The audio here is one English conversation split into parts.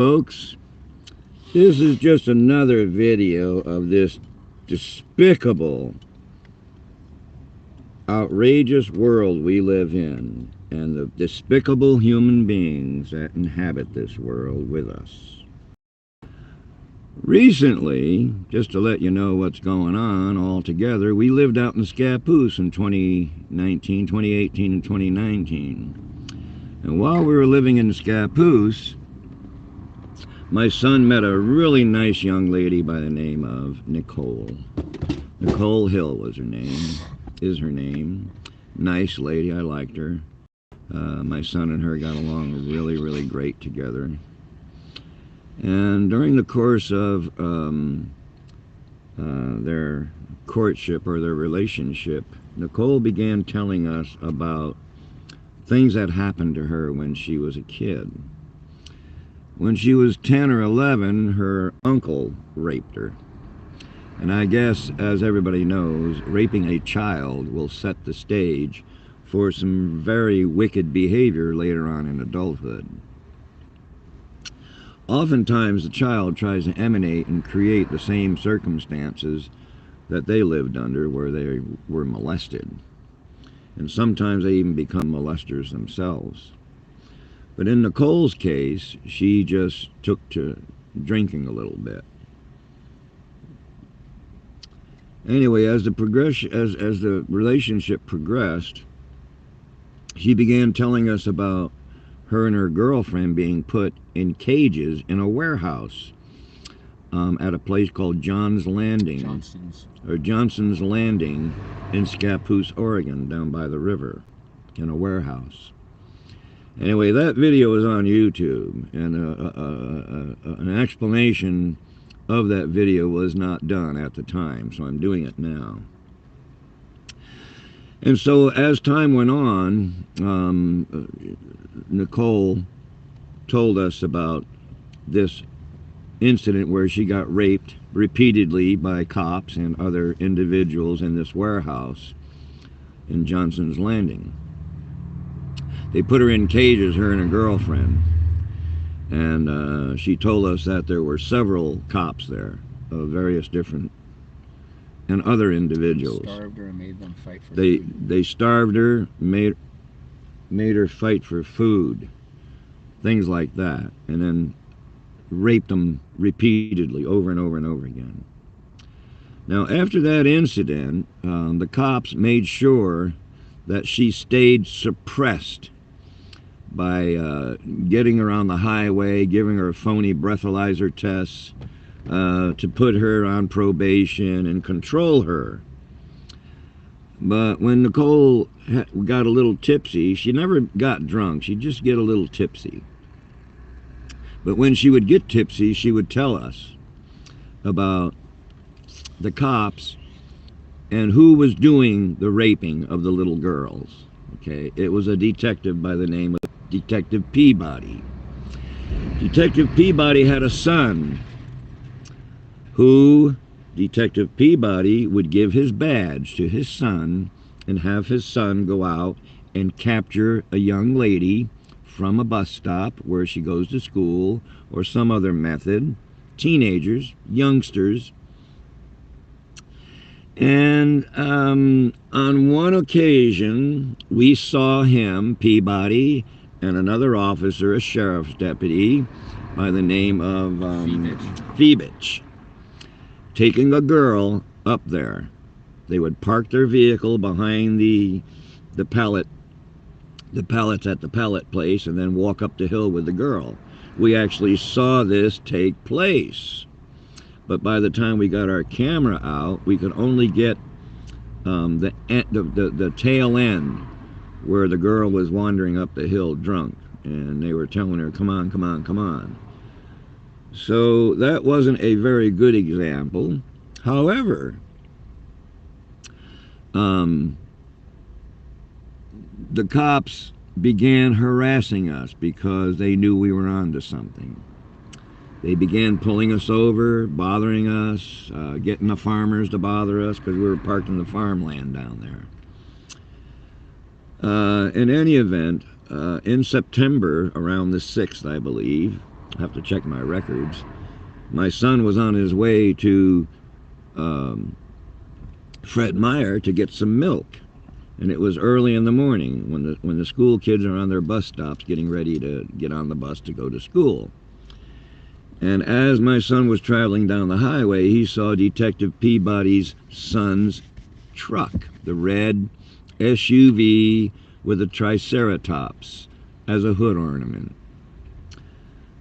Folks, this is just another video of this despicable, outrageous world we live in and the despicable human beings that inhabit this world with us. Recently, just to let you know what's going on altogether, we lived out in Scappoose in 2019, 2018, and 2019. And while we were living in Scappoose, my son met a really nice young lady by the name of Nicole. Nicole Hill was her name, is her name. Nice lady, I liked her. My son and her got along really, really great together. And during the course of their courtship or their relationship, Nicole began telling us about things that happened to her when she was a kid. When she was 10 or 11, her uncle raped her. And I guess, as everybody knows, raping a child will set the stage for some very wicked behavior later on in adulthood. Oftentimes, the child tries to emanate and create the same circumstances that they lived under where they were molested. And sometimes they even become molesters themselves. But in Nicole's case, she just took to drinking a little bit. Anyway, as the relationship progressed, she began telling us about her and her girlfriend being put in cages in a warehouse at a place called Johnson's Landing in Scappoose, Oregon, down by the river, in a warehouse. Anyway, that video is on YouTube, and an explanation of that video was not done at the time, so I'm doing it now. And so as time went on, Nicole told us about this incident where she got raped repeatedly by cops and other individuals in this warehouse in Johnson's Landing. They put her in cages, her and her girlfriend, and she told us that there were several cops there of various different and other individuals. They starved her and made them fight for food. They starved her, made her fight for food, things like that, and then raped them repeatedly over and over and over again. Now, after that incident, the cops made sure that she stayed suppressed by getting her on the highway, giving her phony breathalyzer tests to put her on probation and control her. But when Nicole got a little tipsy, she never got drunk, she'd just get a little tipsy. But when she would get tipsy, she would tell us about the cops and who was doing the raping of the little girls. Okay, it was a detective by the name of Detective Peabody. Detective Peabody had a son who Detective Peabody would give his badge to his son and have his son go out and capture a young lady from a bus stop where she goes to school or some other method, teenagers, youngsters. And on one occasion, we saw him, Peabody, and another officer, a sheriff's deputy, by the name of Phoebich, taking a girl up there. They would park their vehicle behind the pallets at the pallet place and then walk up the hill with the girl. We actually saw this take place. But by the time we got our camera out, we could only get the tail end where the girl was wandering up the hill drunk, and they were telling her, come on, come on, come on. So that wasn't a very good example. However, the cops began harassing us because they knew we were onto something. They began pulling us over, bothering us, getting the farmers to bother us because we were parked in the farmland down there. In any event, in September, around the 6th, I believe, I have to check my records. My son was on his way to um, Fred Meyer to get some milk, and it was early in the morning when the school kids are on their bus stops getting ready to get on the bus to go to school. And as my son was traveling down the highway, he saw Detective Peabody's son's truck, the red SUV with a Triceratops as a hood ornament.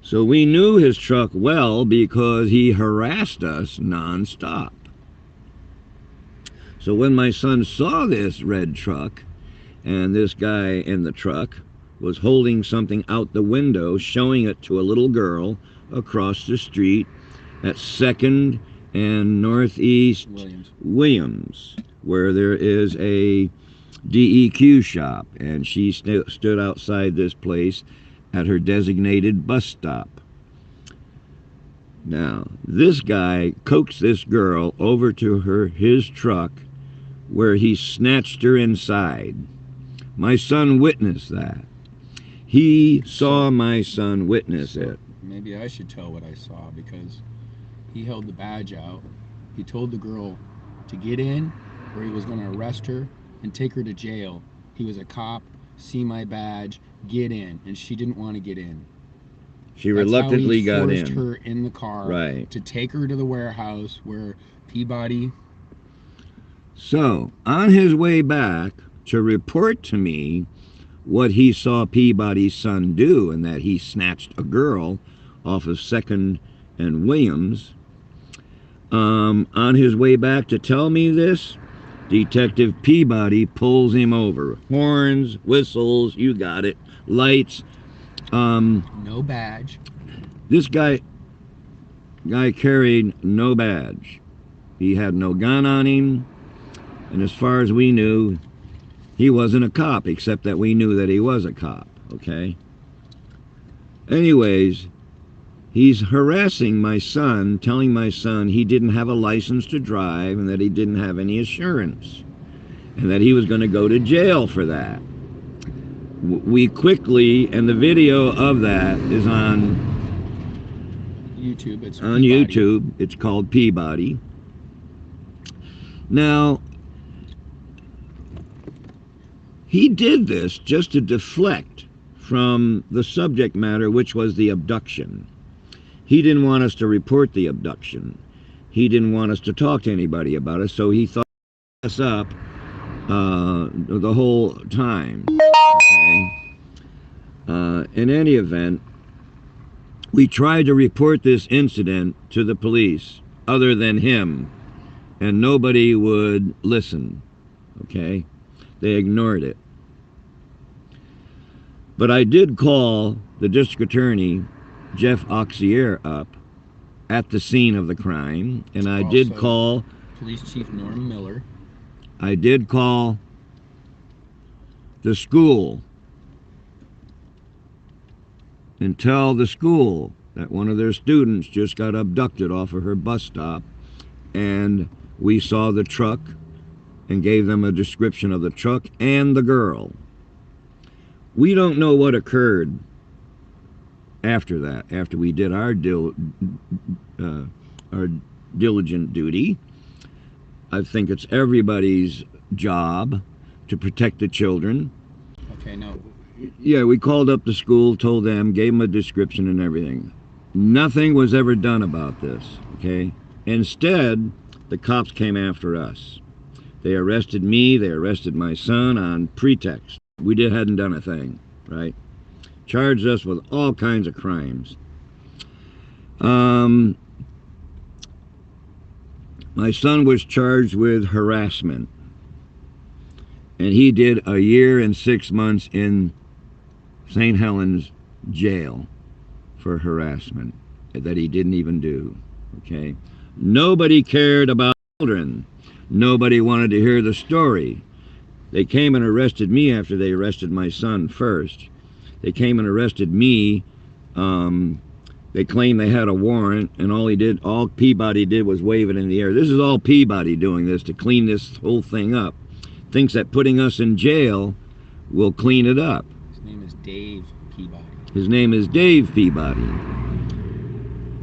So we knew his truck well because he harassed us nonstop. So when my son saw this red truck, and this guy in the truck was holding something out the window, showing it to a little girl across the street at 2nd and Northeast Williams, where there is a DEQ shop, and she stood outside this place at her designated bus stop. Now, this guy coaxed this girl over to his truck, where he snatched her inside. My son witnessed that. He saw my son witness it. Maybe I should tell what I saw, because he held the badge out. He told the girl to get in, or he was going to arrest her and take her to jail. He was a cop. See my badge, get in. And she didn't want to get in. She reluctantly got in. He forced her in the car, right, to take her to the warehouse where Peabody... So, on his way back to report to me what he saw Peabody's son do, and that he snatched a girl off of 2nd and Williams, on his way back to tell me this, Detective Peabody pulls him over. Horns, whistles, you got it, lights. No badge. This guy carried no badge. He had no gun on him. And as far as we knew, he wasn't a cop, except that we knew that he was a cop, okay? Anyways, he's harassing my son, telling my son he didn't have a license to drive and that he didn't have any assurance, and that he was going to go to jail for that. We quickly, and the video of that is on YouTube. It's on Peabody. YouTube. It's called Peabody. Now, he did this just to deflect from the subject matter, which was the abduction. He didn't want us to report the abduction. He didn't want us to talk to anybody about it, so he thought us up the whole time. Okay? In any event, we tried to report this incident to the police, other than him, and nobody would listen. Okay? They ignored it. But I did call the district attorney, Jeff Auxier, up at the scene of the crime, and I did call Police Chief Norm Miller. I did call the school and tell the school that one of their students just got abducted off of her bus stop, and we saw the truck and gave them a description of the truck and the girl. We don't know what occurred after that, after we did our diligent duty. I think it's everybody's job to protect the children. Okay, no. Yeah, we called up the school, told them, gave them a description and everything. Nothing was ever done about this, okay? Instead, the cops came after us. They arrested me, they arrested my son on pretext. We hadn't done a thing, right? Charged us with all kinds of crimes. My son was charged with harassment, and he did a year and 6 months in St. Helens jail for harassment that he didn't even do, okay? Nobody cared about children. Nobody wanted to hear the story. They came and arrested me after they arrested my son first. They came and arrested me. They claimed they had a warrant, and all Peabody did was wave it in the air. This is all Peabody doing this to clean this whole thing up. Thinks that putting us in jail will clean it up. His name is Dave Peabody. His name is Dave Peabody.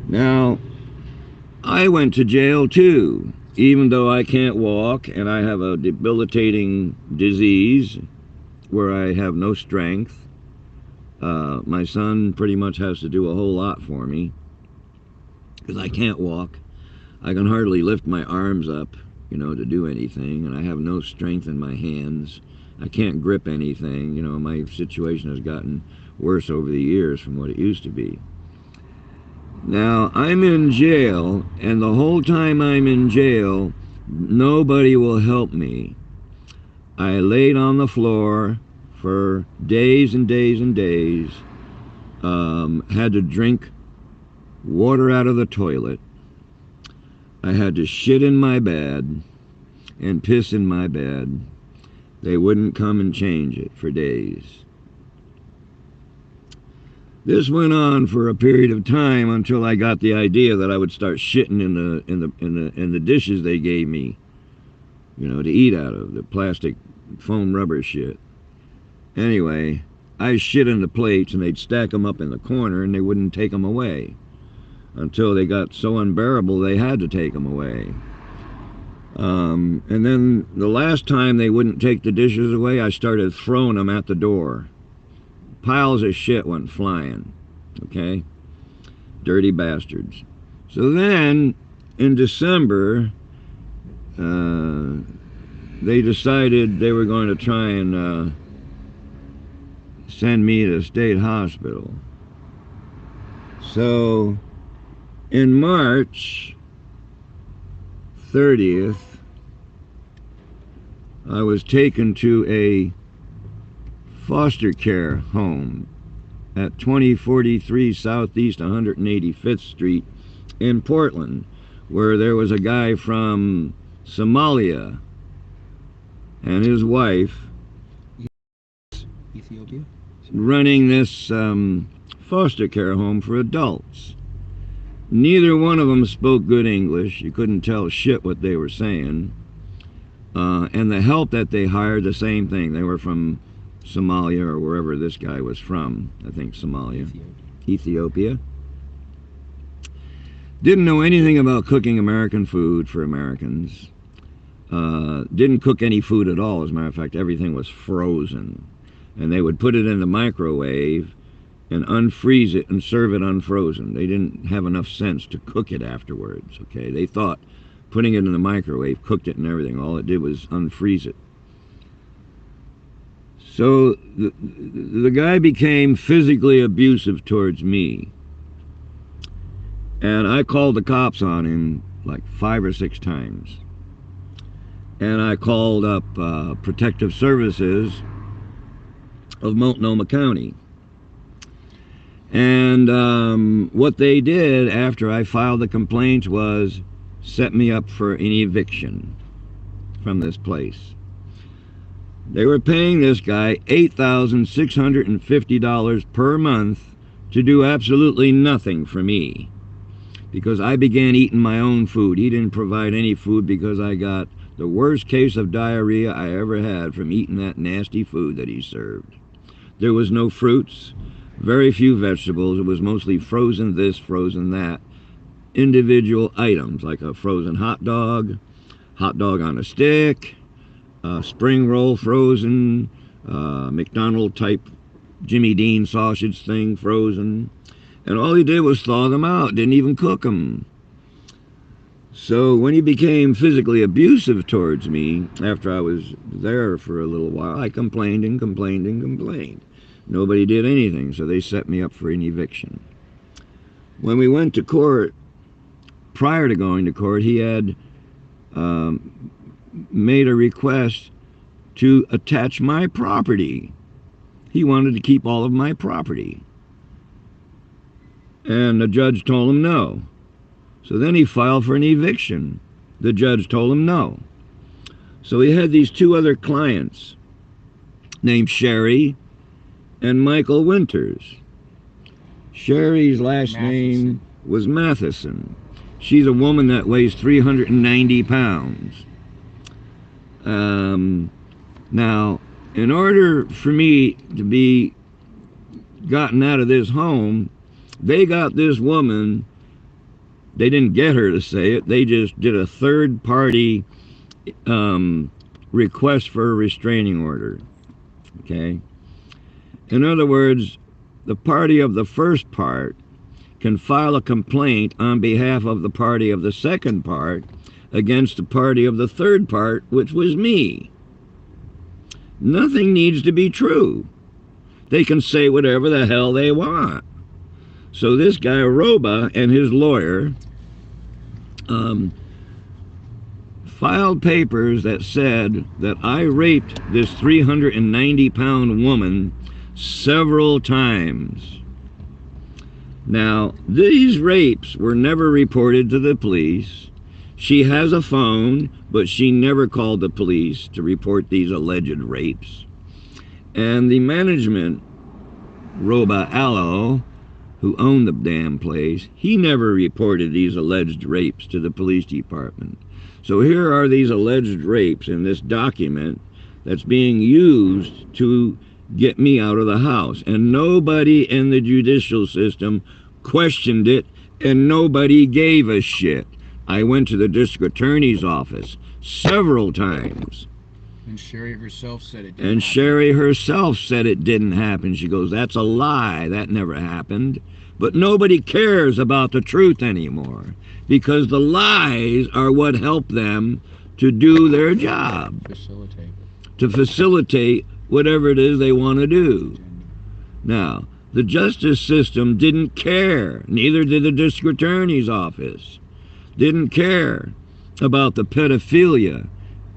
Now, I went to jail too, even though I can't walk and I have a debilitating disease where I have no strength. My son pretty much has to do a whole lot for me because I can't walk. I can hardly lift my arms up, to do anything, and I have no strength in my hands. I can't grip anything. My situation has gotten worse over the years from what it used to be. Now, I'm in jail, and the whole time I'm in jail, nobody will help me. I laid on the floor for days and days and days, had to drink water out of the toilet. I had to shit in my bed and piss in my bed. They wouldn't come and change it for days. This went on for a period of time until I got the idea that I would start shitting in the dishes they gave me, to eat out of, the plastic foam rubber shit. Anyway, I shit in the plates and they'd stack them up in the corner and they wouldn't take them away until they got so unbearable they had to take them away. And then the last time they wouldn't take the dishes away, I started throwing them at the door. Piles of shit went flying, okay? Dirty bastards. So then, in December, they decided they were going to try and send me to state hospital. So, in March 30th, I was taken to a foster care home at 2043 Southeast 185th Street in Portland, where there was a guy from Somalia and his wife Ethiopia? running this foster care home for adults. Neither one of them spoke good English. You couldn't tell shit what they were saying. And the help that they hired, the same thing. They were from Somalia or wherever this guy was from. I think Somalia. Ethiopia. Didn't know anything about cooking American food for Americans. Didn't cook any food at all. As a matter of fact, everything was frozen. And they would put it in the microwave and unfreeze it and serve it unfrozen. They didn't have enough sense to cook it afterwards, okay? They thought putting it in the microwave cooked it and everything. All it did was unfreeze it. So the guy became physically abusive towards me. And I called the cops on him like 5 or 6 times. And I called up Protective Services of Multnomah County. And what they did after I filed the complaints was set me up for an eviction from this place. They were paying this guy $8,650 per month to do absolutely nothing for me, because I began eating my own food. He didn't provide any food because I got the worst case of diarrhea I ever had from eating that nasty food that he served. There was no fruits, very few vegetables. It was mostly frozen this, frozen that. Individual items like a frozen hot dog on a stick, spring roll frozen, McDonald type Jimmy Dean sausage thing frozen. And all he did was thaw them out, didn't even cook them. So when he became physically abusive towards me after I was there for a little while, I complained and complained and complained. Nobody did anything, so they set me up for an eviction. When we went to court, prior to going to court, he had made a request to attach my property. He wanted to keep all of my property. And the judge told him no. So then he filed for an eviction. The judge told him no. So he had these 2 other clients named Sherry and Michael Winters. Sherry's last name was Matheson. She's a woman that weighs 390 pounds. Now, in order for me to be gotten out of this home, they got this woman They didn't get her to say it. They just did a third party request for a restraining order. Okay? In other words, the party of the first part can file a complaint on behalf of the party of the second part against the party of the third part, which was me. Nothing needs to be true. They can say whatever the hell they want. So this guy, Roba, and his lawyer filed papers that said that I raped this 390-pound woman several times. Now, these rapes were never reported to the police. She has a phone, but she never called the police to report these alleged rapes. And the management, Roba Allo, who owned the damn place, he never reported these alleged rapes to the police department. So here are these alleged rapes in this document that's being used to get me out of the house. And nobody in the judicial system questioned it, and nobody gave a shit. I went to the district attorney's office several times. And Sherry herself said it didn't And happen. Sherry herself said it didn't happen. She goes, that's a lie. That never happened. But nobody cares about the truth anymore, because the lies are what help them to do their job, to facilitate whatever it is they want to do. Now, the justice system didn't care. Neither did the district attorney's office. Didn't care about the pedophilia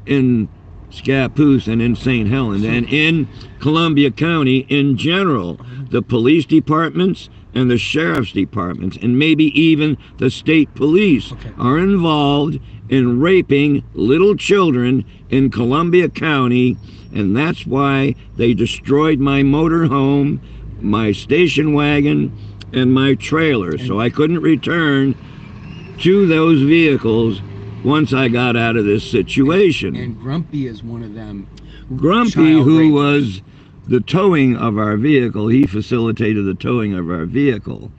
in Scappoose and in St. Helens and in Columbia County in general. The police departments and the sheriff's departments and maybe even the state police are involved in raping little children in Columbia County, and that's why they destroyed my motor home, my station wagon, and my trailer, so I couldn't return to those vehicles once I got out of this situation. And Grumpy is one of them. Grumpy, who was the towing of our vehicle, he facilitated the towing of our vehicle.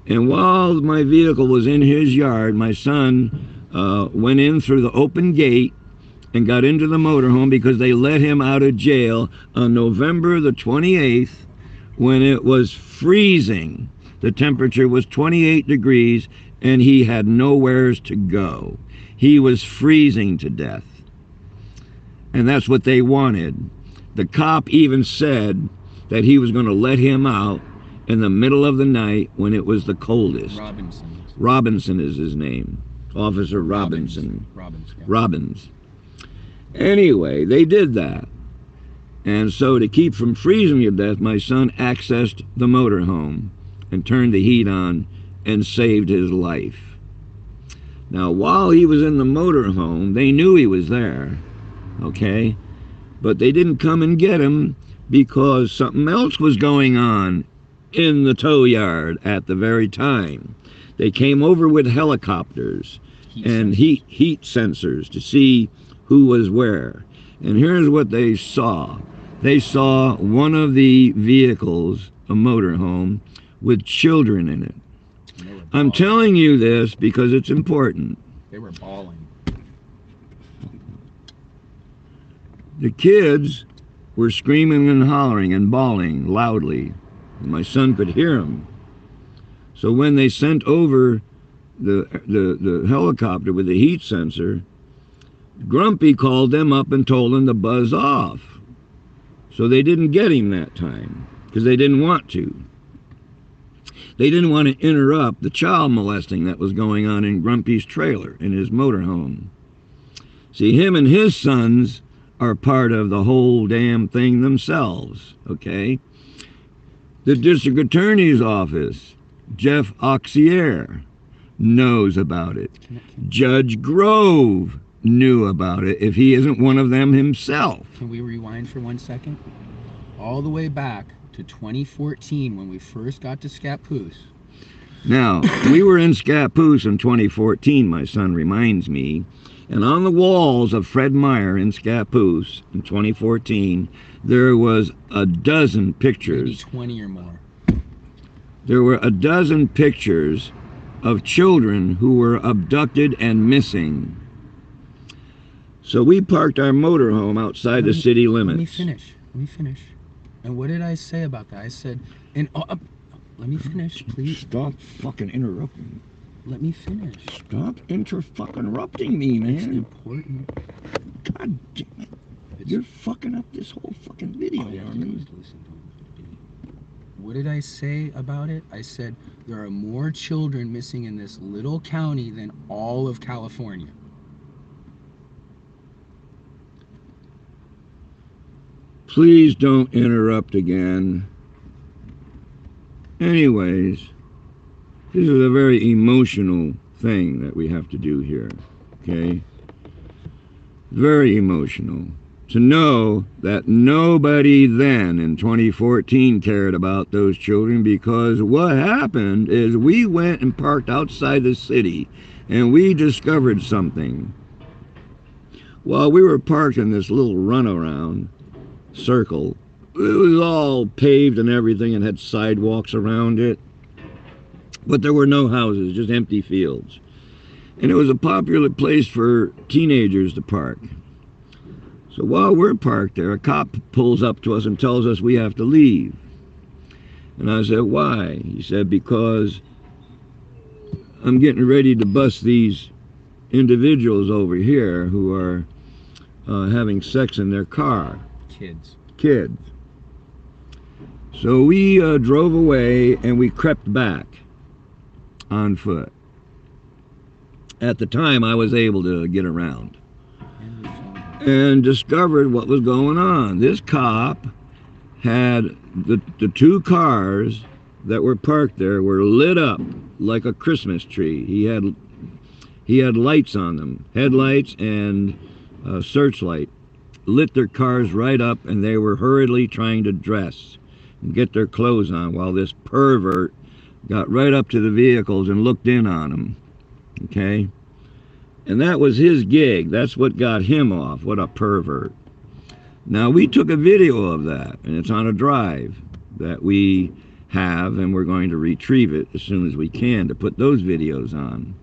And while my vehicle was in his yard, my son went in through the open gate and got into the motorhome because they let him out of jail on November the 28th when it was freezing. The temperature was 28 degrees and he had nowheres to go. He was freezing to death. And that's what they wanted. The cop even said that he was going to let him out in the middle of the night when it was the coldest. Robinson is his name. Officer Robinson. Robbins. Anyway, they did that. And so to keep from freezing to death, my son accessed the motorhome and turned the heat on and saved his life. Now, while he was in the motorhome, they knew he was there, okay? But they didn't come and get him because something else was going on in the tow yard at the very time. They came over with helicopters and heat sensors to see who was where. And here's what they saw. They saw one of the vehicles, a motorhome, with children in it. I'm telling you this because it's important. They were bawling. The kids were screaming and hollering and bawling loudly. My son could hear them. So when they sent over the helicopter with the heat sensor, Grumpy called them up and told them to buzz off. So they didn't get him that time because they didn't want to. They didn't want to interrupt the child molesting that was going on in Grumpy's trailer, in his motorhome. See, him and his sons are part of the whole damn thing themselves, okay? The district attorney's office, Jeff Auxier, knows about it. Judge Grove knew about it if he isn't one of them himself. Can we rewind for 1 second? All the way back to 2014 when we first got to Scappoose. Now, we were in Scappoose in 2014, my son reminds me, and on the walls of Fred Meyer in Scappoose in 2014, there was a dozen pictures. Maybe 20 or more. There were a dozen pictures of children who were abducted and missing. So we parked our motorhome outside the city limits. Let me finish. And what did I say about that? I said, and let me finish, please. Stop fucking interrupting. Let me finish. Stop interrupting me, man. It's important. God damn it. You're fucking up this whole fucking video on me. What did I say about it? I said there are more children missing in this little county than all of California. Please don't interrupt again. Anyways, this is a very emotional thing that we have to do here, okay? Very emotional. To know that nobody then in 2014 cared about those children, because what happened is we went and parked outside the city and we discovered something. While we were parked in this little runaround circle, it was all paved and everything and had sidewalks around it, but there were no houses, just empty fields. And it was a popular place for teenagers to park. So while we're parked there, a cop pulls up to us and tells us we have to leave. And I said, why? He said, because I'm getting ready to bust these individuals over here who are having sex in their car. Kids. So we drove away and we crept back on foot. At the time, I was able to get around and discovered what was going on. This cop had the two cars that were parked there were lit up like a Christmas tree. He had lights on them, headlights and searchlight, lit their cars right up, and they were hurriedly trying to dress and get their clothes on while this pervert got right up to the vehicles and looked in on them. Okay? And that was his gig. That's what got him off. What a pervert. Now, we took a video of that, and it's on a drive that we have, and we're going to retrieve it as soon as we can to put those videos on.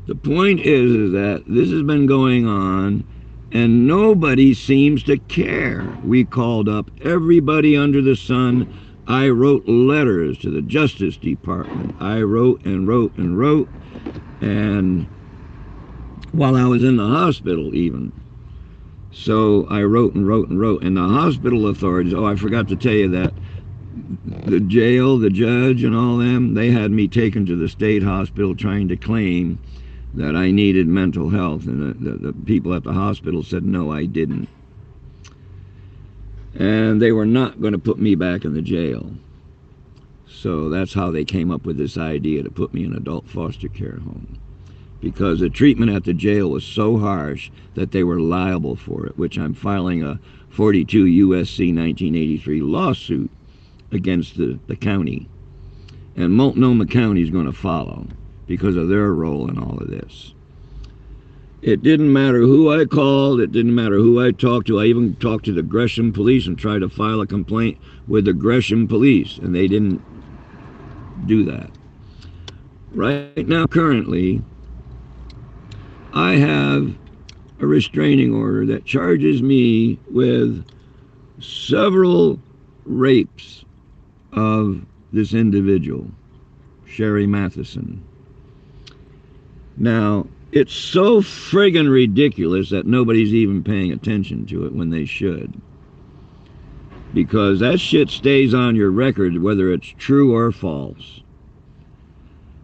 The point is that this has been going on, and nobody seems to care. We called up everybody under the sun. I wrote letters to the Justice Department. I wrote and wrote and wrote, and while I was in the hospital even. So I wrote and wrote and wrote, and the hospital authorities, oh, I forgot to tell you that the jail, the judge and all them, they had me taken to the state hospital trying to claim that I needed mental health, and the people at the hospital said no, I didn't. And they were not going to put me back in the jail. So that's how they came up with this idea to put me in adult foster care home, because the treatment at the jail was so harsh that they were liable for it, which I'm filing a 42 U.S.C. 1983 lawsuit against the county. And Multnomah County is going to follow because of their role in all of this. It didn't matter who I called. It didn't matter who I talked to. I even talked to the Gresham Police and tried to file a complaint with the Gresham Police, and they didn't do that. Right now, currently, I have a restraining order that charges me with several rapes of this individual, Sherry Matheson. Now, it's so friggin' ridiculous that nobody's even paying attention to it when they should. Because that shit stays on your record whether it's true or false.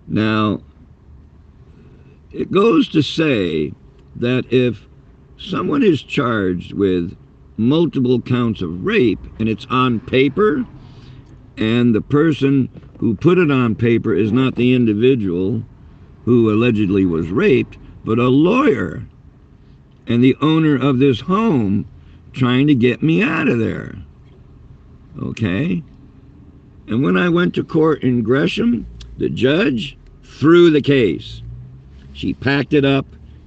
Now, it goes to say that if someone is charged with multiple counts of rape and it's on paper, and the person who put it on paper is not the individual who allegedly was raped, but a lawyer and the owner of this home trying to get me out of there. Okay? And when I went to court in Gresham, the judge threw the case. She packed it up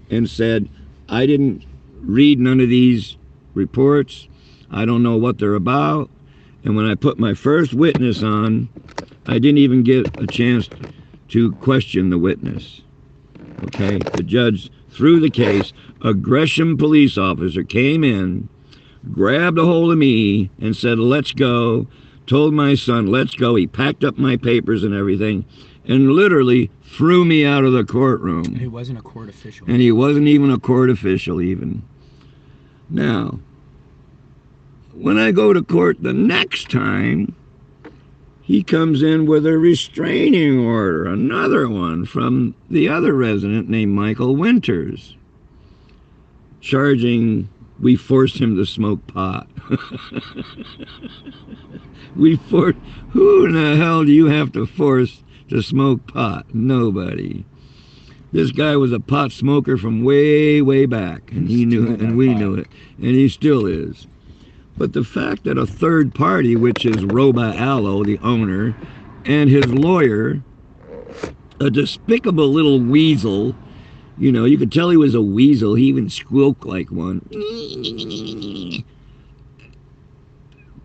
and said, I didn't read none of these reports. I don't know what they're about. And when I put my first witness on, I didn't even get a chance to question the witness. Okay, the judge threw the case. A Gresham police officer came in, grabbed a hold of me and said, let's go. Told my son, let's go. He packed up my papers and everything and literally threw me out of the courtroom. And he wasn't a court official. And he wasn't even a court official even. Now, when I go to court the next time, he comes in with a restraining order, another one from the other resident named Michael Winters, charging we forced him to smoke pot. Who in the hell do you have to force to smoke pot? Nobody. This guy was a pot smoker from way, way back, and he knew it, and we knew it, and he still is. But the fact that a third party, which is Roba Allo, the owner, and his lawyer, a despicable little weasel, you know, you could tell he was a weasel. He even squeaked like one.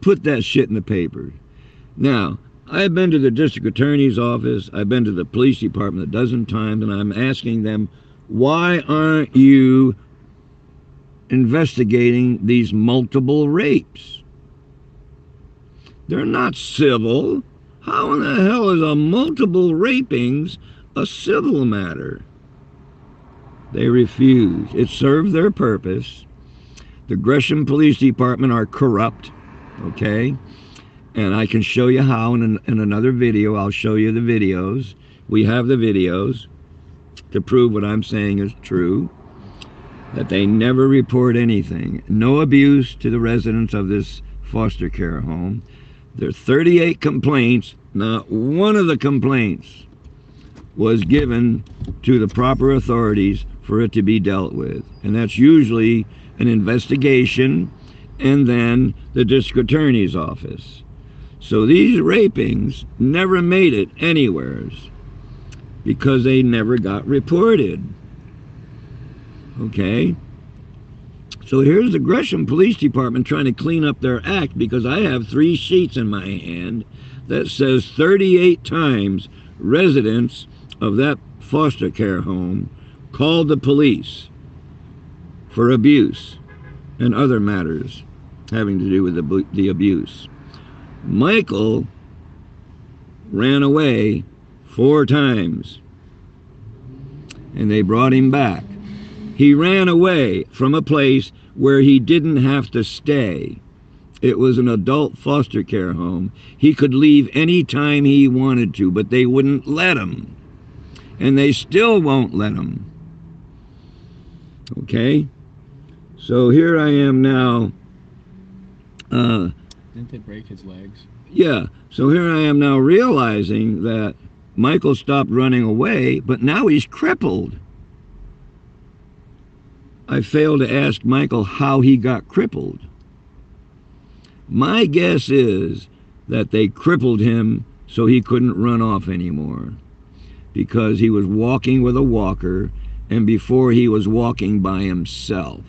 Put that shit in the paper. Now, I've been to the district attorney's office. I've been to the police department a dozen times, and I'm asking them, why aren't you investigating these multiple rapes? They're not civil. How in the hell is a multiple rapings a civil matter? They refuse. It served their purpose. The Gresham Police Department are corrupt, okay? And I can show you how in another video. I'll show you the videos. We have the videos to prove what I'm saying is true. That they never report anything. No abuse to the residents of this foster care home. There are 38 complaints. Not one of the complaints was given to the proper authorities for it to be dealt with. And that's usually an investigation and then the district attorney's office. So these rapings never made it anywhere because they never got reported. Okay? So here's the Gresham Police Department trying to clean up their act because I have 3 sheets in my hand that says 38 times residents of that foster care home called the police for abuse and other matters having to do with the abuse. Michael ran away 4 times and they brought him back. He ran away from a place where he didn't have to stay. It was an adult foster care home. He could leave any time he wanted to, but they wouldn't let him. And they still won't let him. Okay? So here I am now. Didn't they break his legs? Yeah. So here I am now realizing that Michael stopped running away, but now he's crippled. I failed to ask Michael how he got crippled. My guess is that they crippled him so he couldn't run off anymore because he was walking with a walker and before he was walking by himself.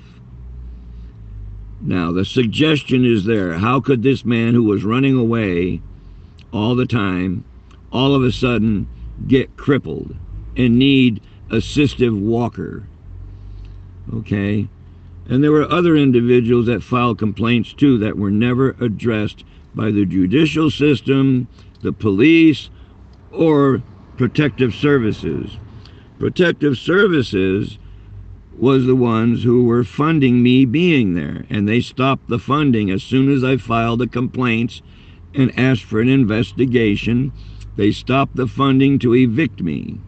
Now, the suggestion is there. How could this man who was running away all the time all of a sudden get crippled and need assistive walker? Okay, and there were other individuals that filed complaints too that were never addressed by the judicial system, the police, or protective services. Protective services was the ones who were funding me being there, and they stopped the funding as soon as I filed the complaints and asked for an investigation. They stopped the funding to evict me.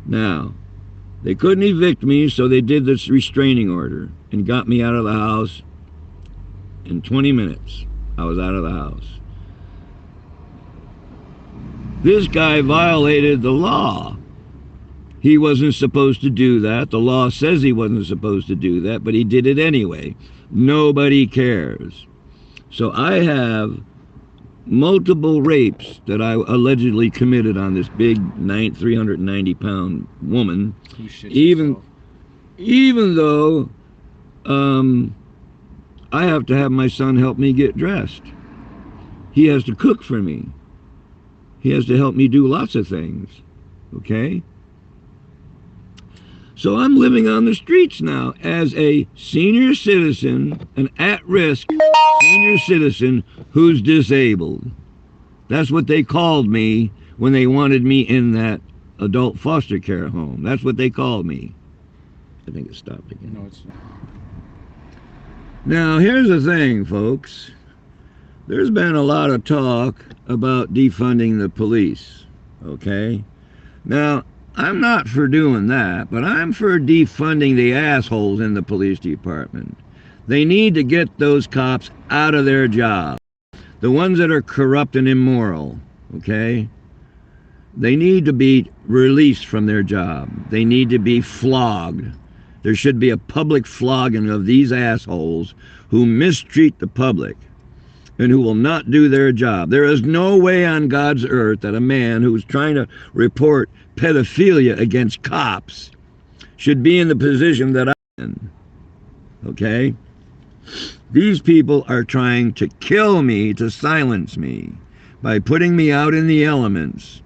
Now, they couldn't evict me, so they did this restraining order and got me out of the house in 20 minutes. I was out of the house. This guy violated the law. He wasn't supposed to do that. The law says he wasn't supposed to do that, but he did it anyway. Nobody cares. So I have multiple rapes that I allegedly committed on this big 390-pound woman. Even though I have to have my son help me get dressed. He has to cook for me. He has to help me do lots of things. Okay? So I'm living on the streets now as a senior citizen, an at-risk senior citizen who's disabled. That's what they called me when they wanted me in that adult foster care home. That's what they called me. I think it stopped again. No, it's not. Now, here's the thing, folks. There's been a lot of talk about defunding the police, okay? Now, I'm not for doing that, but I'm for defunding the assholes in the police department. They need to get those cops out of their job. The ones that are corrupt and immoral, okay? They need to be released from their job. They need to be flogged. There should be a public flogging of these assholes who mistreat the public and who will not do their job. There is no way on God's earth that a man who's trying to report pedophilia against cops should be in the position that I'm in. Okay? These people are trying to kill me, to silence me, by putting me out in the elements.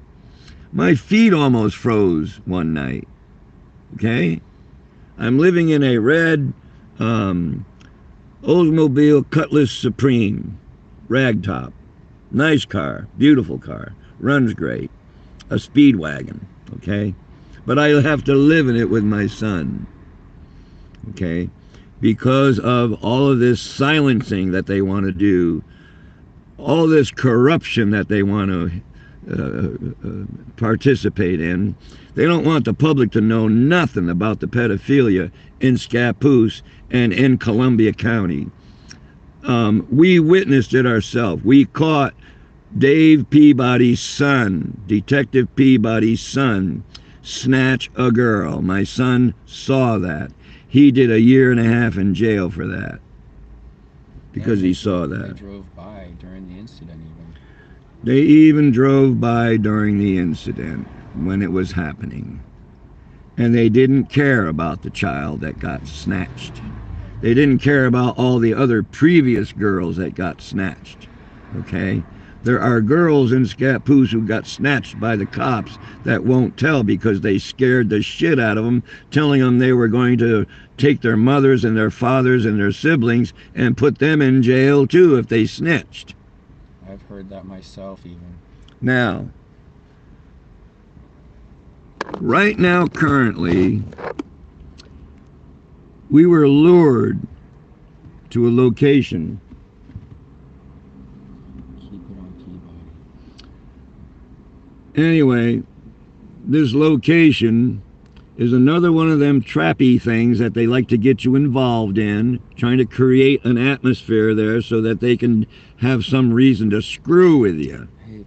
My feet almost froze one night. Okay? I'm living in a red Oldsmobile Cutlass Supreme ragtop. Nice car, beautiful car, runs great. A Speedwagon, okay? But I have to live in it with my son, okay? Because of all of this silencing that they want to do, all this corruption that they want to participate in. They don't want the public to know nothing about the pedophilia in Scappoose and in Columbia County. We witnessed it ourselves. We caught Dave Peabody's son, Detective Peabody's son, snatch a girl. My son saw that. He did 1.5 years in jail for that because he saw that. They drove by during the incident even. They even drove by during the incident when it was happening. And they didn't care about the child that got snatched. They didn't care about all the other previous girls that got snatched. Okay? There are girls in Scappoose who got snatched by the cops that won't tell because they scared the shit out of them, telling them they were going to take their mothers and their fathers and their siblings and put them in jail too if they snitched. I've heard that myself even. Now, right now, currently, we were lured to a location. Keep it on Peabody. Anyway, this location is another one of them trappy things that they like to get you involved in, trying to create an atmosphere there so that they can have some reason to screw with you. Hey,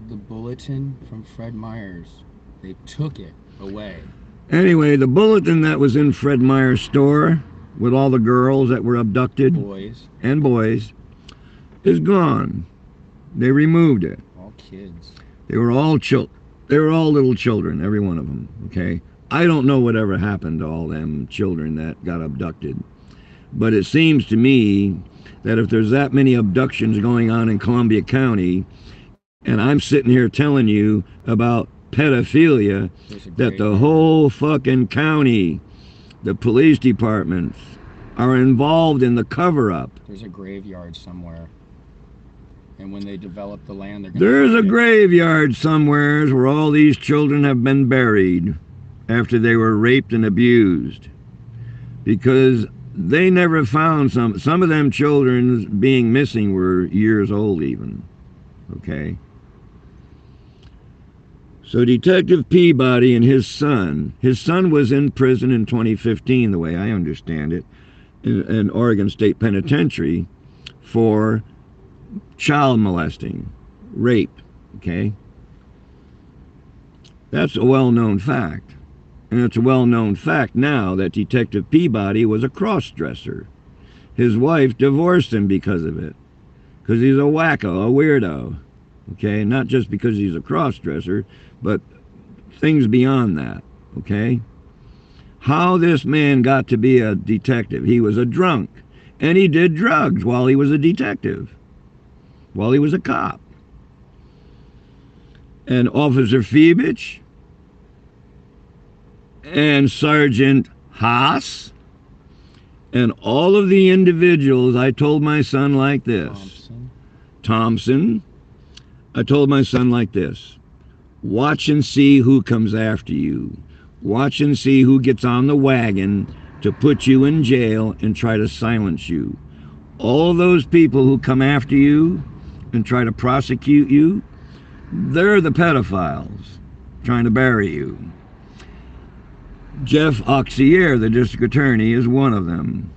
the bulletin from Fred Meyer's, they took it away. Anyway, the bulletin that was in Fred Meyer's store with all the girls that were abducted Boys, and boys is gone. They removed it. all kids. They were all they were all little children, every one of them, okay? I don't know whatever happened to all them children that got abducted. But it seems to me that if there's that many abductions going on in Columbia County, and I'm sitting here telling you about pedophilia, that the whole fucking county, the police departments, are involved in the cover-up. There's a graveyard somewhere. And when they develop the land, they're going There's a graveyard somewhere where all these children have been buried after they were raped and abused. Because they never found some of them children being missing were years old even. Okay? So Detective Peabody and his son was in prison in 2015, the way I understand it, in Oregon State Penitentiary for child molesting, rape, okay? That's a well-known fact. And it's a well-known fact now that Detective Peabody was a cross-dresser. His wife divorced him because of it. Because he's a wacko, a weirdo. Okay? Not just because he's a cross-dresser, but things beyond that. Okay? How this man got to be a detective. He was a drunk. And he did drugs while he was a detective. While he was a cop. and Officer Phoebich and Sergeant Haas and all of the individuals. I told my son like this. Thompson. I told my son like this. Watch and see who comes after you. Watch and see who gets on the wagon to put you in jail and try to silence you. All those people who come after you and try to prosecute you, they're the pedophiles trying to bury you. Jeff Auxier, the district attorney, is one of them.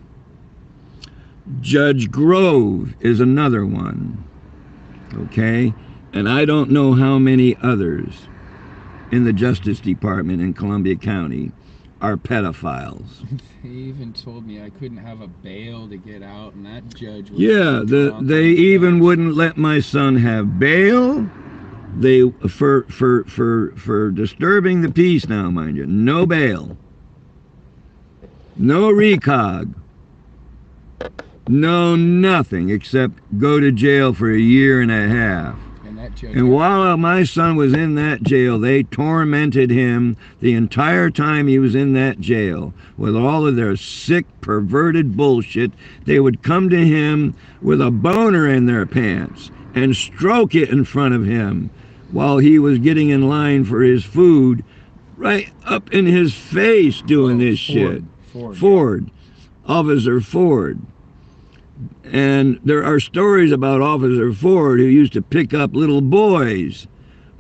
Judge Grove is another one. Okay? And I don't know how many others in the Justice Department in Columbia County are pedophiles. They even told me I couldn't have a bail to get out, and that judge was... Yeah, they even wouldn't let my son have bail. They for disturbing the peace now, mind you. No bail. No recog. No nothing except go to jail for a year and a half. And while my son was in that jail, they tormented him the entire time he was in that jail with all of their sick, perverted bullshit. They would come to him with a boner in their pants and stroke it in front of him while he was getting in line for his food, right up in his face doing this shit. Ford. Officer Ford. And there are stories about Officer Ford who used to pick up little boys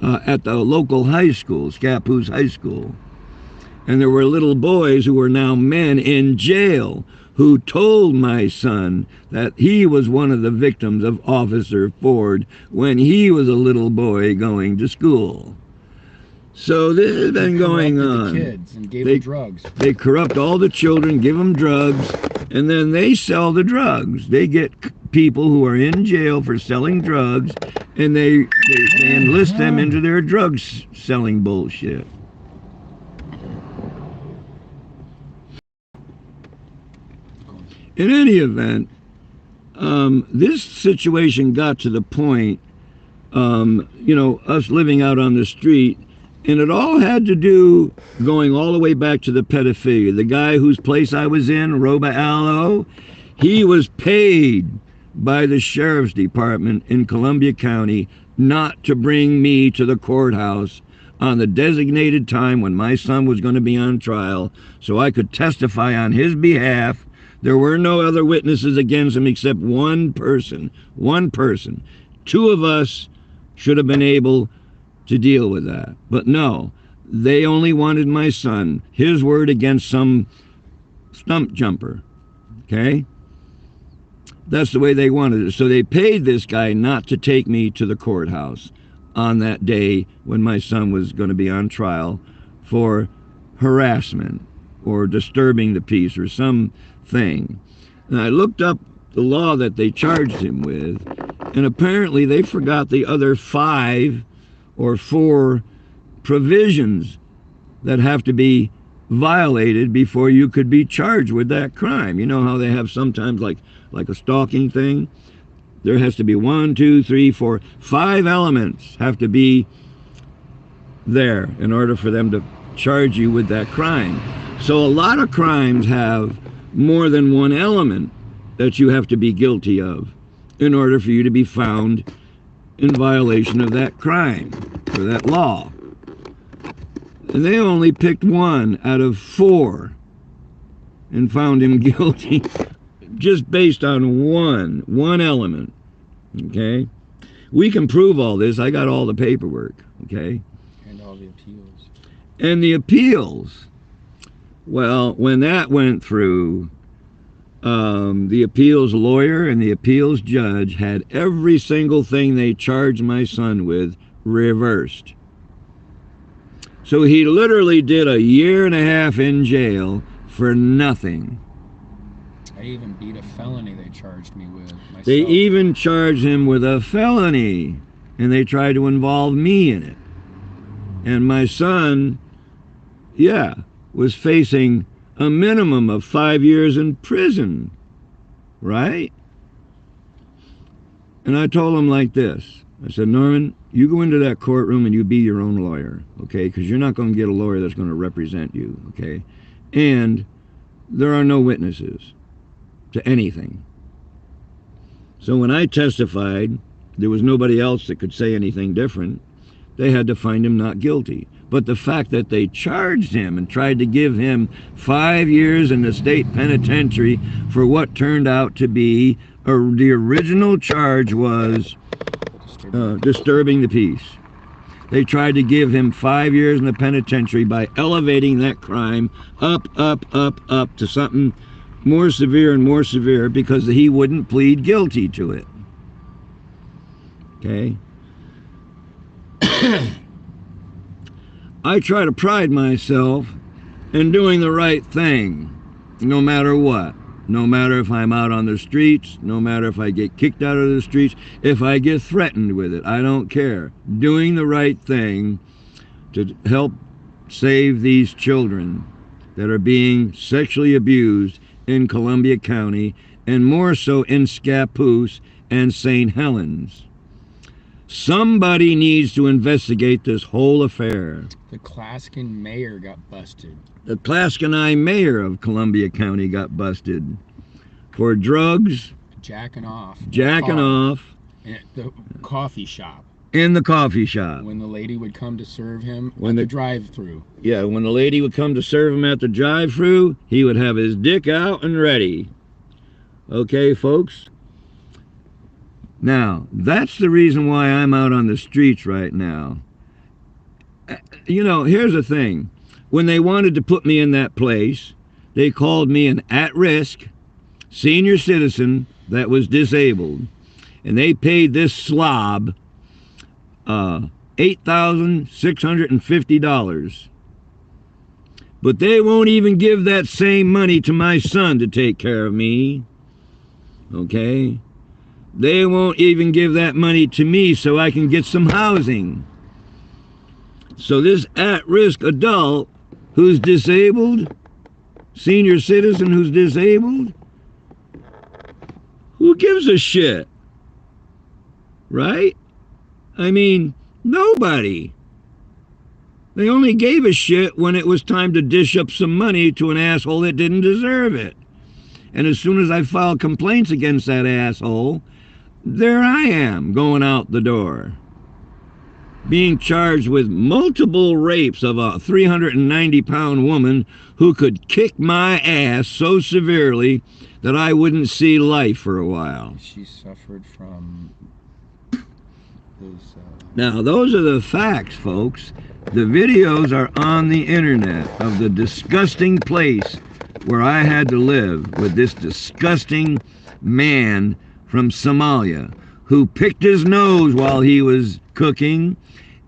at the local high school, Scappoose High School. And there were little boys who were now men in jail who told my son that he was one of the victims of Officer Ford when he was a little boy going to school. So this has been going on. The kids and gave them drugs. They corrupt all the children, give them drugs, and then they sell the drugs. They get people who are in jail for selling drugs, and they enlist them into their drugs selling bullshit. In any event, this situation got to the point, you know, us living out on the street, and it all had to do going all the way back to the pedophilia. The guy whose place I was in, Roba Allo, he was paid by the sheriff's department in Columbia County not to bring me to the courthouse on the designated time when my son was going to be on trial so I could testify on his behalf. There were no other witnesses against him except one person. One person. Two of us should have been able to deal with that. But no, they only wanted my son, his word against some stump jumper. Okay? That's the way they wanted it. So they paid this guy not to take me to the courthouse on that day when my son was going to be on trial for harassment or disturbing the peace or something. And I looked up the law that they charged him with, and apparently they forgot the other 5 or 4 provisions that have to be violated before you could be charged with that crime. You know how they have sometimes like a stalking thing? There has to be 1, 2, 3, 4, 5 elements have to be there in order for them to charge you with that crime. So a lot of crimes have more than one element that you have to be guilty of in order for you to be found in violation of that crime or that law. And they only picked 1 out of 4 and found him guilty just based on one element. Okay? We can prove all this. I got all the paperwork. Okay? And all the appeals. And the appeals, well, when that went through, the appeals lawyer and the appeals judge had every single thing they charged my son with reversed. So he literally did a year and a half in jail for nothing. I even beat a felony they charged me with myself. They even charged him with a felony, and they tried to involve me in it. And my son, yeah, was facing a minimum of 5 years in prison, right? And I told him like this: I said, Norman, you go into that courtroom and you be your own lawyer, okay? Because you're not going to get a lawyer that's going to represent you, okay? And there are no witnesses to anything. So when I testified, there was nobody else that could say anything different. They had to find him not guilty. But the fact that they charged him and tried to give him 5 years in the state penitentiary for what turned out to be, the original charge was disturbing the peace. They tried to give him 5 years in the penitentiary by elevating that crime up to something more severe and more severe because he wouldn't plead guilty to it. Okay? I try to pride myself in doing the right thing, no matter what. No matter if I'm out on the streets, no matter if I get kicked out of the streets, if I get threatened with it, I don't care. Doing the right thing to help save these children that are being sexually abused in Columbia County, and more so in Scappoose and St. Helens. Somebody needs to investigate this whole affair. The Claskin mayor got busted. The Claskin mayor of Columbia County got busted for drugs, jacking off at the coffee shop. In the coffee shop. When the lady would come to serve him at the drive-thru. Yeah, when the lady would come to serve him at the drive-thru, he would have his dick out and ready. Okay, folks? Now, that's the reason why I'm out on the streets right now. You know, here's the thing. When they wanted to put me in that place, they called me an at-risk senior citizen that was disabled. And they paid this slob $8,650. But they won't even give that same money to my son to take care of me. Okay? They won't even give that money to me so I can get some housing. So this at-risk adult who's disabled, senior citizen who's disabled, who gives a shit? Right? I mean, nobody. They only gave a shit when it was time to dish up some money to an asshole that didn't deserve it. And as soon as I filed complaints against that asshole, there I am, going out the door, being charged with multiple rapes of a 390-pound woman who could kick my ass so severely that I wouldn't see life for a while. She suffered from those... Now, those are the facts, folks. The videos are on the internet of the disgusting place where I had to live with this disgusting man from Somalia who picked his nose while he was cooking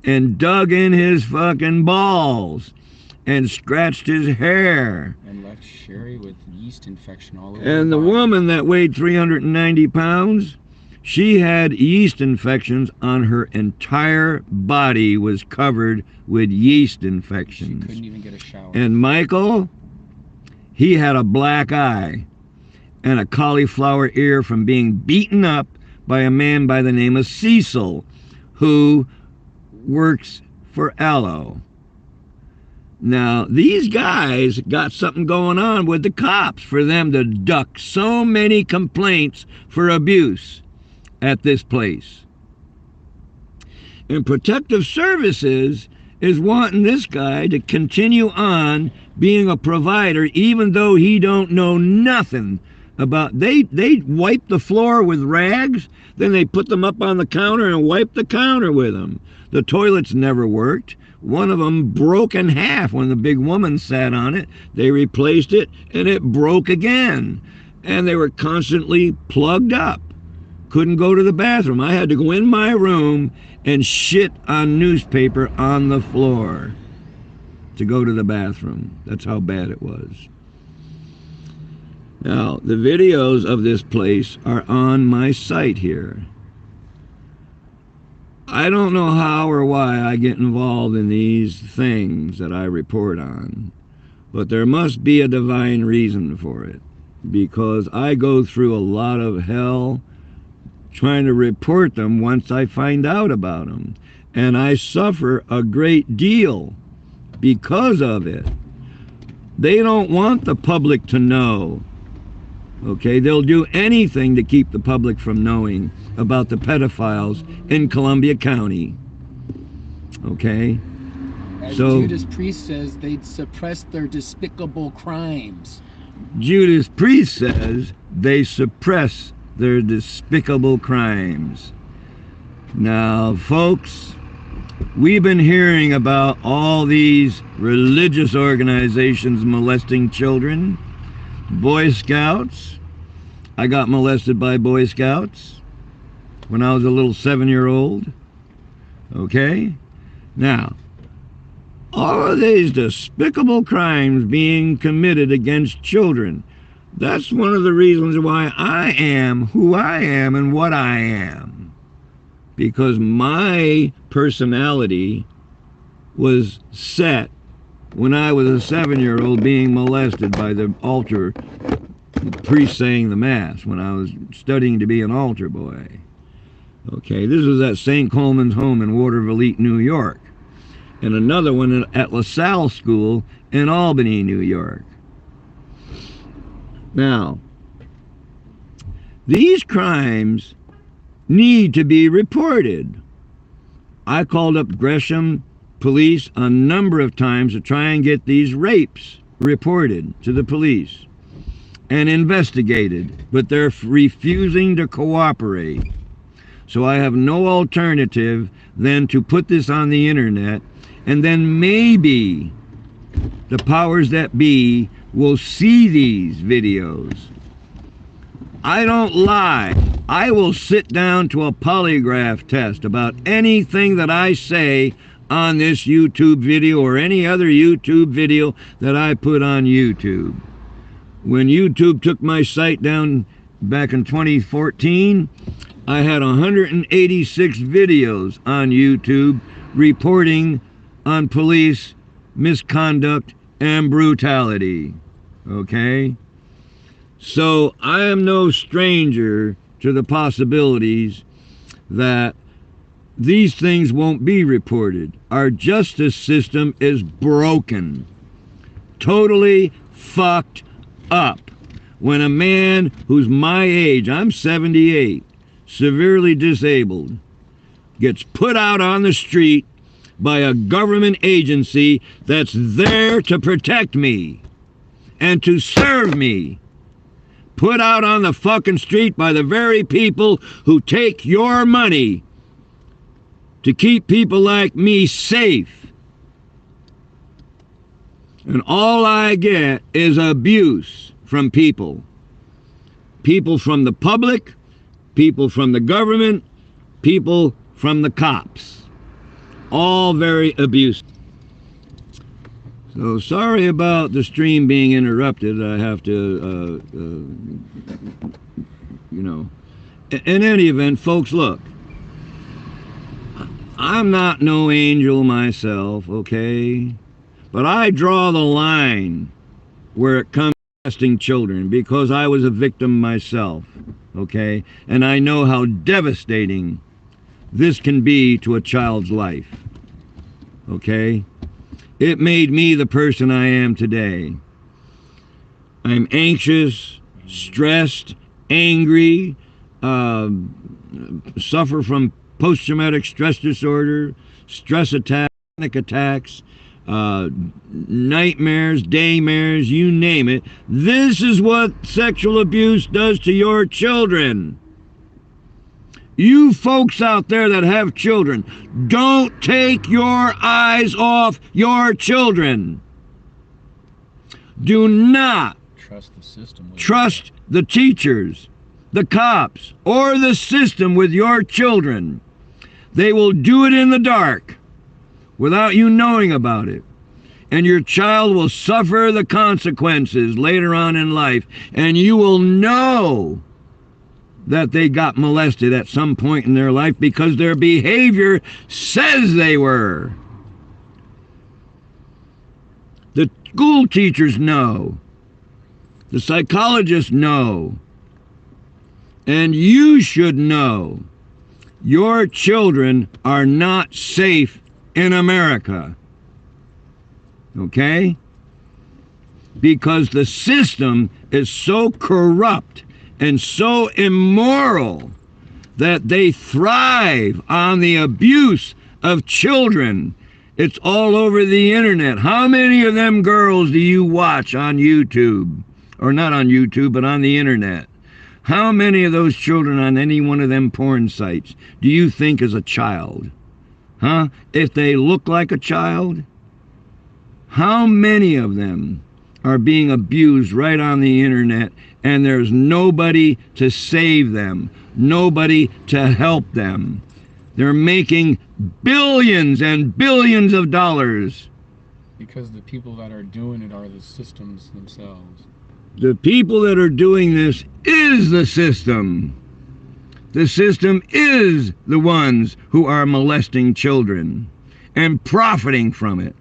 and dug in his fucking balls and scratched his hair. And left Sherry with yeast infection all over. And the woman that weighed 390 pounds, she had yeast infections on her entire body, was covered with yeast infections. She couldn't even get a shower. And Michael, he had a black eye and a cauliflower ear from being beaten up by a man by the name of Cecil, who works for Aloe. Now, these guys got something going on with the cops for them to duck so many complaints for abuse at this place. And Protective Services is wanting this guy to continue on being a provider even though he don't know nothing about... They wipe the floor with rags, then they put them up on the counter and wipe the counter with them. The toilets never worked. One of them broke in half when the big woman sat on it. They replaced it and it broke again. And they were constantly plugged up. Couldn't go to the bathroom. I had to go in my room and shit on newspaper on the floor to go to the bathroom. That's how bad it was. Now, the videos of this place are on my site here. I don't know how or why I get involved in these things that I report on, but there must be a divine reason for it, because I go through a lot of hell trying to report them once I find out about them. And I suffer a great deal because of it. They don't want the public to know. Okay, they'll do anything to keep the public from knowing about the pedophiles in Columbia County. Okay? As So Judas Priest says, they'd suppress their despicable crimes. Judas Priest says they suppress their despicable crimes. Now, folks, we've been hearing about all these religious organizations molesting children. Boy Scouts. I got molested by Boy Scouts when I was a little 7-year-old. Okay? Now, all of these despicable crimes being committed against children, that's one of the reasons why I am who I am and what I am. Because my personality was set when I was a 7-year-old being molested by the altar priest saying the Mass when I was studying to be an altar boy. Okay, this was at St. Coleman's Home in Waterville, New York. And another one at LaSalle School in Albany, New York. Now, these crimes need to be reported. I called up Gresham Police a number of times to try and get these rapes reported to the police and investigated, but they're refusing to cooperate. So I have no alternative than to put this on the internet, and then maybe the powers that be will see these videos. I don't lie. I will sit down to a polygraph test about anything that I say on this YouTube video or any other YouTube video that I put on YouTube. When YouTube took my site down back in 2014, I had 186 videos on YouTube reporting on police misconduct and brutality. Okay? So I am no stranger to the possibilities that these things won't be reported. Our justice system is broken. Totally fucked up. When a man who's my age, I'm 78, severely disabled, gets put out on the street by a government agency that's there to protect me and to serve me, put out on the fucking street by the very people who take your money to keep people like me safe. And all I get is abuse from people. People from the public, people from the government, people from the cops. All very abusive. So sorry about the stream being interrupted. I have to, you know. In any event, folks, look. I'm not no angel myself, okay? But I draw the line where it comes to molesting children because I was a victim myself, okay? And I know how devastating this can be to a child's life, okay? It made me the person I am today. I'm anxious, stressed, angry, suffer from post-traumatic stress disorder, stress attacks, panic attacks, nightmares, daymares, you name it. This is what sexual abuse does to your children. You folks out there that have children, don't take your eyes off your children. Do not Trust the system. trust the teachers, the cops, or the system with your children. They will do it in the dark without you knowing about it. And your child will suffer the consequences later on in life. And you will know that they got molested at some point in their life because their behavior says they were. The school teachers know. The psychologists know. And you should know your children are not safe in America. Okay? Because the system is so corrupt and so immoral that they thrive on the abuse of children. It's all over the internet. How many of them girls do you watch on YouTube? Or not on YouTube, but on the internet? How many of those children on any one of them porn sites do you think is a child? Huh? If they look like a child? How many of them are being abused right on the internet, and there's nobody to save them, nobody to help them? They're making billions and billions of dollars. Because the people that are doing it are the systems themselves. The people that are doing this is the system. The system is the ones who are molesting children and profiting from it.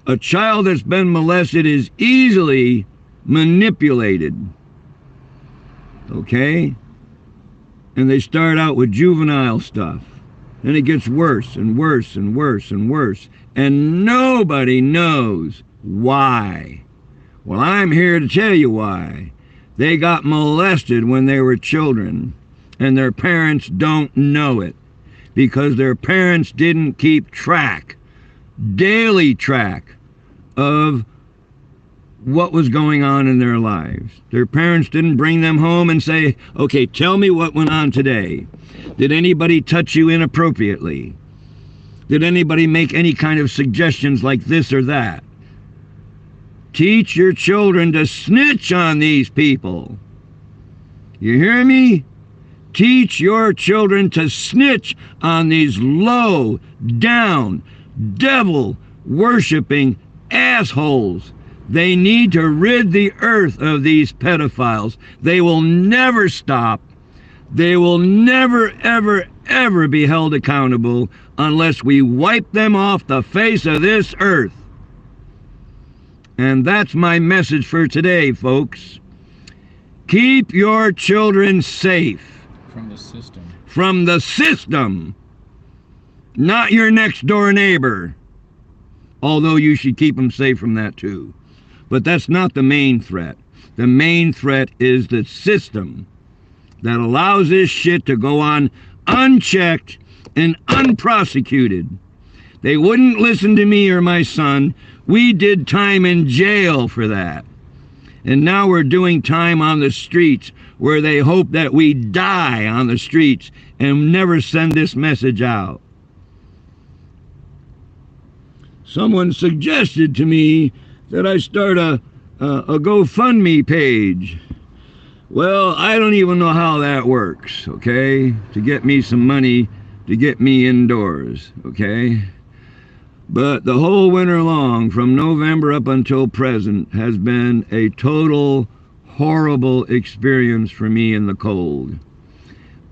A child that's been molested is easily manipulated. Okay? And they start out with juvenile stuff. And it gets worse and worse and worse and worse. And nobody knows why. Well, I'm here to tell you why. They got molested when they were children, and their parents don't know it because their parents didn't keep track, daily track, of what was going on in their lives. Their parents didn't bring them home and say, okay, tell me what went on today. Did anybody touch you inappropriately? Did anybody make any kind of suggestions like this or that? Teach your children to snitch on these people. You hear me? Teach your children to snitch on these low down, devil worshiping assholes. They need to rid the earth of these pedophiles. They will never stop. They will never, ever, ever be held accountable unless we wipe them off the face of this earth. And that's my message for today, folks. Keep your children safe. From the system. From the system. Not your next door neighbor. Although you should keep them safe from that too. But that's not the main threat. The main threat is the system that allows this shit to go on unchecked and unprosecuted. They wouldn't listen to me or my son. We did time in jail for that. And now we're doing time on the streets where they hope that we die on the streets and never send this message out. Someone suggested to me that I start a GoFundMe page. Well, I don't even know how that works, okay? To get me some money to get me indoors, okay? But the whole winter long, from November up until present, has been a total horrible experience for me in the cold.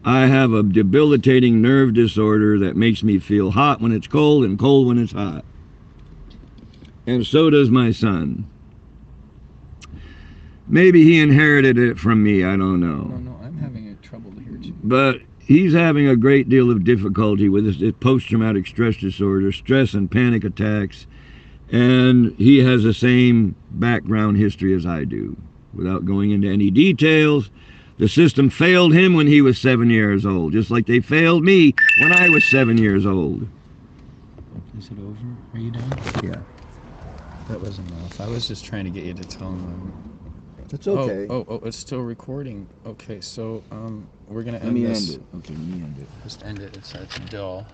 I have a debilitating nerve disorder that makes me feel hot when it's cold and cold when it's hot. And so does my son. Maybe he inherited it from me, I don't know. No, I'm having trouble here too. But he's having a great deal of difficulty with his post-traumatic stress disorder, stress and panic attacks, and he has the same background history as I do. Without going into any details, the system failed him when he was 7 years old, just like they failed me when I was 7 years old. Is it over? Are you done? Yeah. That was enough. I was just trying to get you to tell them. That's okay. Oh, it's still recording. Okay, so we're gonna end Let me this. end it. Okay, let me end it. Just end it. It's dull.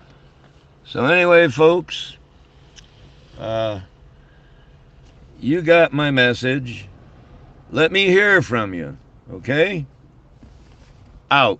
So anyway, folks, you got my message. Let me hear from you, okay? Out.